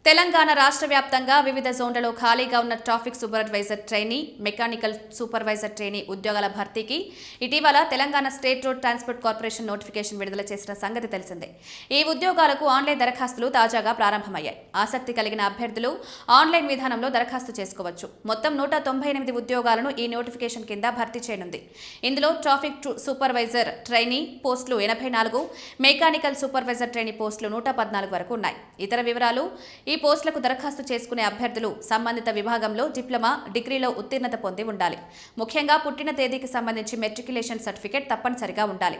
తెలంగాణ రాష్ట్ర వ్యాప్తంగా వివిధ జోన్లలో ఖాళీగా ఉన్న traffic supervisor trainee, mechanical supervisor trainee ఉద్యోగాల భర్తీకి ఇటీవల Telangana state road transport corporation notification విడుదల చేసిన సంగతి తెలిసిందే. ఈ ఉద్యోగాలకు ఆన్లైన్ దరఖాస్తులు తాజాగా ప్రారంభమయ్యాయి. ఆసక్తి కలిగిన అభ్యర్థులు ఆన్లైన్ విధానంలో దరఖాస్తు చేసుకోవచ్చు. మొత్తం 198 ఉద్యోగాలను ఈ నోటిఫికేషన్ కింద భర్తీ చేయనుంది. ఇందులో ట్రాఫిక్ సూపర్వైజర్ ట్రైనీ పోస్టులు 84, మెకానికల్ సూపర్వైజర్ ట్రైనీ పోస్టులు 114 వరకు ఉన్నాయి. ఇతర వివరాలు: ఈ పోస్టులకు దరఖాస్తు చేసుకునే అభ్యర్థులు సంబంధిత విభాగంలో డిప్లొమా, డిగ్రీలో ఉత్తీర్ణత పొంది ఉండాలి. ముఖ్యంగా పుట్టిన తేదీకి సంబంధించి మెట్రికులేషన్ సర్టిఫికేట్ తప్పనిసరిగా ఉండాలి.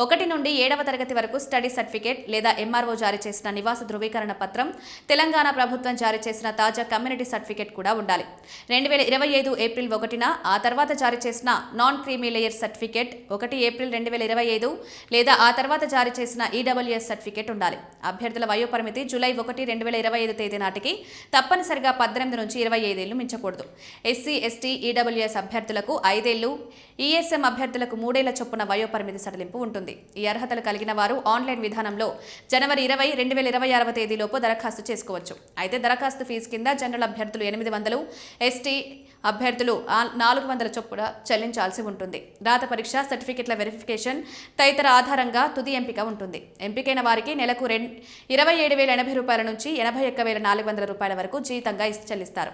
1 నుండి 7వ తరగతి వరకు స్టడీ సర్టిఫికేట్ లేదా ఎంఆర్ఓ జారీ చేసిన నివాస ధృవీకరణ పత్రం, తెలంగాణ ప్రభుత్వం జారీ చేసిన తాజా కమ్యూనిటీ సర్టిఫికేట్ కూడా ఉండాలి. 2025 ఏప్రిల్ 1న ఆ తర్వాత జారీ చేసిన non creamy layer certificate, 1 April 2025 లేదా ఆ తర్వాత జారీ చేసిన ఈడబ్ల్యూఎస్ సర్టిఫికేట్ ఉండాలి. అభ్యర్థుల వయోపరిమితి జూలై 1, 2025 తేదీ నాటికి తప్పనిసరిగా 18 నుంచి 25 ఏళ్లు మించకూడదు. ఎస్సీ, ఎస్టీ, ఈడబ్ల్యూఎస్ అభ్యర్థులకు 5 ఏళ్లు, ఈఎస్ఎం అభ్యర్థులకు 3 ఏళ్ల చొప్పున వయోపరిమితి సడలింపు ఉంటుంది. ఈ అర్హతలు కలిగిన వారు ఆన్లైన్ విధానంలో జనవరి 20, 2026 తేదీలోపు దరఖాస్తు చేసుకోవచ్చు. అయితే దరఖాస్తు ఫీజు కింద జనరల్ అభ్యర్థులు 800, ఎస్టీ అభ్యర్థులు 400 చొప్పున చెల్లించాల్సి ఉంటుంది. రాత పరీక్ష, సర్టిఫికెట్ల వెరిఫికేషన్ తదితర ఆధారంగా తుది ఎంపిక ఉంటుంది. ఎంపికైన వారికి నెలకు 27,080 రూపాయల నుంచి 81,400 రూపాయల వరకు జీతంగా చెల్లిస్తారు.